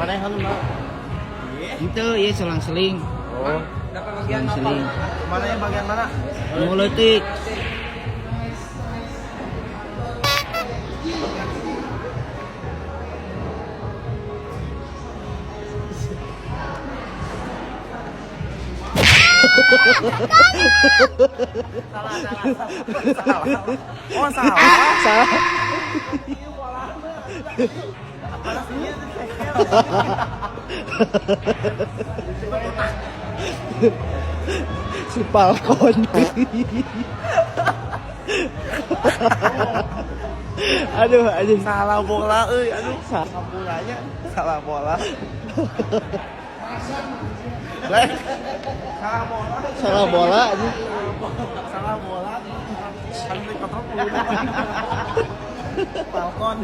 Mana yang mana? Itu ya selang-seling. Oh. Selang-seling. Mana yang bagian mana? Muletik. Salah. Oh salah. Salah. Si Falcon. Aduh, Salah bola, aduh. Salah bolanya. Salah bola. Baik. Salah bola. Salah bola anjing. Salah bola. Kan dikotok. Falcon.